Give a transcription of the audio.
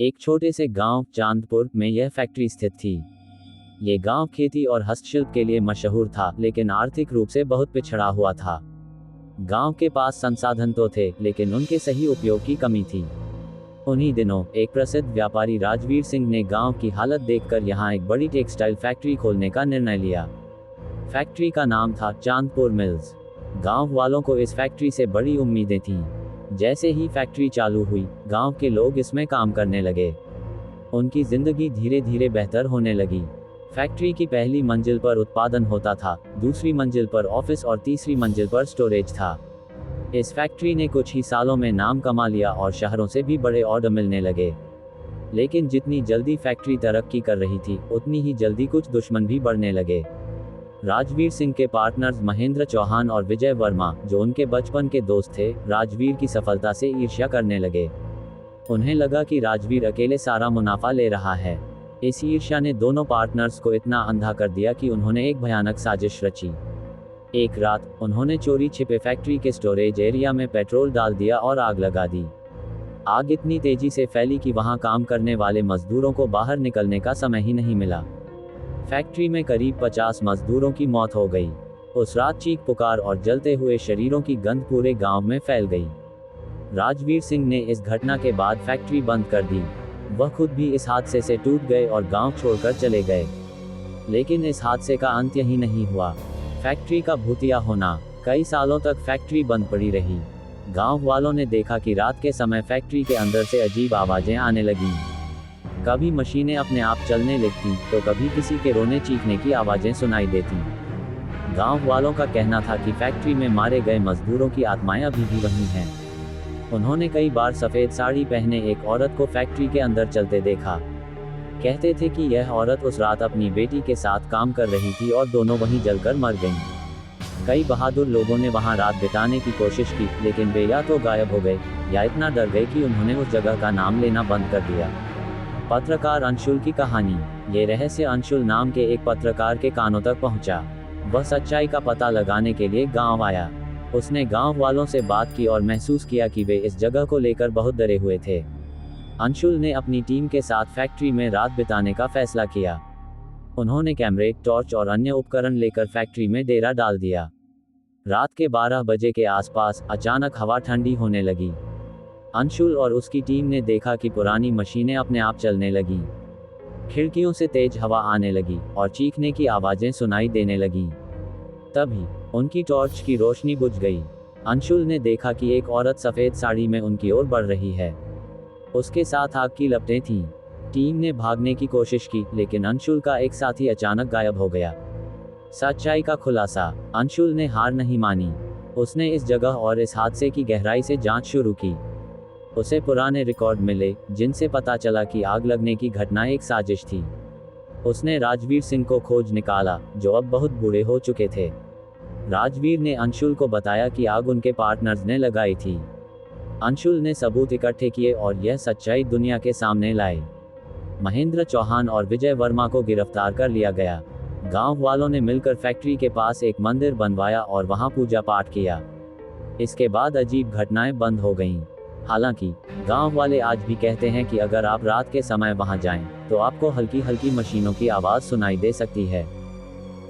एक छोटे से गांव चांदपुर में यह फैक्ट्री स्थित थी। ये गांव खेती और हस्तशिल्प के लिए मशहूर था, लेकिन आर्थिक रूप से बहुत पिछड़ा हुआ था। गांव के पास संसाधन तो थे, लेकिन उनके सही उपयोग की कमी थी। उन्हीं दिनों एक प्रसिद्ध व्यापारी राजवीर सिंह ने गांव की हालत देखकर यहां एक बड़ी टेक्सटाइल फैक्ट्री खोलने का निर्णय लिया। फैक्ट्री का नाम था चांदपुर मिल्स। गांव वालों को इस फैक्ट्री से बड़ी उम्मीदें थीं। जैसे ही फैक्ट्री चालू हुई, गांव के लोग इसमें काम करने लगे। उनकी जिंदगी धीरे धीरे बेहतर होने लगी। फैक्ट्री की पहली मंजिल पर उत्पादन होता था, दूसरी मंजिल पर ऑफिस और तीसरी मंजिल पर स्टोरेज था। इस फैक्ट्री ने कुछ ही सालों में नाम कमा लिया और शहरों से भी बड़े ऑर्डर मिलने लगे। लेकिन जितनी जल्दी फैक्ट्री तरक्की कर रही थी, उतनी ही जल्दी कुछ दुश्मन भी बढ़ने लगे। राजवीर सिंह के पार्टनर्स महेंद्र चौहान और विजय वर्मा, जो उनके बचपन के दोस्त थे, राजवीर की सफलता से ईर्ष्या करने लगे। उन्हें लगा कि राजवीर अकेले सारा मुनाफा ले रहा है। इस ईर्ष्या ने दोनों पार्टनर्स को इतना अंधा कर दिया कि उन्होंने एक भयानक साजिश रची। एक रात उन्होंने चोरी छिपे फैक्ट्री के स्टोरेज एरिया में पेट्रोल डाल दिया और आग लगा दी। आग इतनी तेजी से फैली कि वहां काम करने वाले मजदूरों को बाहर निकलने का समय ही नहीं मिला। फैक्ट्री में करीब 50 मजदूरों की मौत हो गई। उस रात चीख पुकार और जलते हुए शरीरों की गंध पूरे गांव में फैल गई। राजवीर सिंह ने इस घटना के बाद फैक्ट्री बंद कर दी। वह खुद भी इस हादसे से टूट गए और गांव छोड़कर चले गए। लेकिन इस हादसे का अंत यही नहीं हुआ। फैक्ट्री का भूतिया होना। कई सालों तक फैक्ट्री बंद पड़ी रही। गांव वालों ने देखा कि रात के समय फैक्ट्री के अंदर से अजीब आवाजें आने लगीं। कभी मशीनें अपने आप चलने लगती, तो कभी किसी के रोने चीखने की आवाजें सुनाई देती। गांव वालों का कहना था कि फैक्ट्री में मारे गए मजदूरों की आत्माएं अभी भी वहीं हैं। उन्होंने कई बार सफेद साड़ी पहने एक औरत को फैक्ट्री के अंदर चलते देखा। कहते थे कि यह औरत उस रात अपनी बेटी के साथ काम कर रही थी और दोनों वहीं जलकर मर गईं। कई बहादुर लोगों ने वहां रात बिताने की कोशिश की, लेकिन वे या तो गायब हो गए या इतना डर गए कि उन्होंने उस जगह का नाम लेना बंद कर दिया। पत्रकार अंशुल की कहानी। ये रहस्य अंशुल नाम के एक पत्रकार के कानों तक पहुंचा। वह सच्चाई का पता लगाने के लिए गांव आया। उसने गांव वालों से बात की और महसूस किया कि वे इस जगह को लेकर बहुत डरे हुए थे। अंशुल ने अपनी टीम के साथ फैक्ट्री में रात बिताने का फैसला किया। उन्होंने कैमरे, टॉर्च और अन्य उपकरण लेकर फैक्ट्री में डेरा डाल दिया। रात के 12 बजे के आसपास अचानक हवा ठंडी होने लगी। अंशुल और उसकी टीम ने देखा कि पुरानी मशीनें अपने आप चलने लगीं। खिड़कियों से तेज हवा आने लगी और चीखने की आवाजें सुनाई देने लगीं। तभी उनकी टॉर्च की रोशनी बुझ गई। अंशुल ने देखा कि एक औरत सफेद साड़ी में उनकी ओर बढ़ रही है। उसके साथ आग की लपटें थीं। टीम ने भागने की कोशिश की, लेकिन अंशुल का एक साथी अचानक गायब हो गया। सच्चाई का खुलासा। अंशुल ने हार नहीं मानी। उसने इस जगह और इस हादसे की गहराई से जांच शुरू की। उसे पुराने रिकॉर्ड मिले, जिनसे पता चला कि आग लगने की घटना एक साजिश थी। उसने राजवीर सिंह को खोज निकाला, जो अब बहुत बूढ़े हो चुके थे। राजवीर ने अंशुल को बताया कि आग उनके पार्टनर्स ने लगाई थी। अंशुल ने सबूत इकट्ठे किए और यह सच्चाई दुनिया के सामने लाई। महेंद्र चौहान और विजय वर्मा को गिरफ्तार कर लिया गया। गांव वालों ने मिलकर फैक्ट्री के पास एक मंदिर बनवाया और वहां पूजा पाठ किया। इसके बाद अजीब घटनाएं बंद हो गईं। हालांकि गांव वाले आज भी कहते हैं कि अगर आप रात के समय वहां जाएं, तो आपको हल्की हल्की मशीनों की आवाज सुनाई दे सकती है।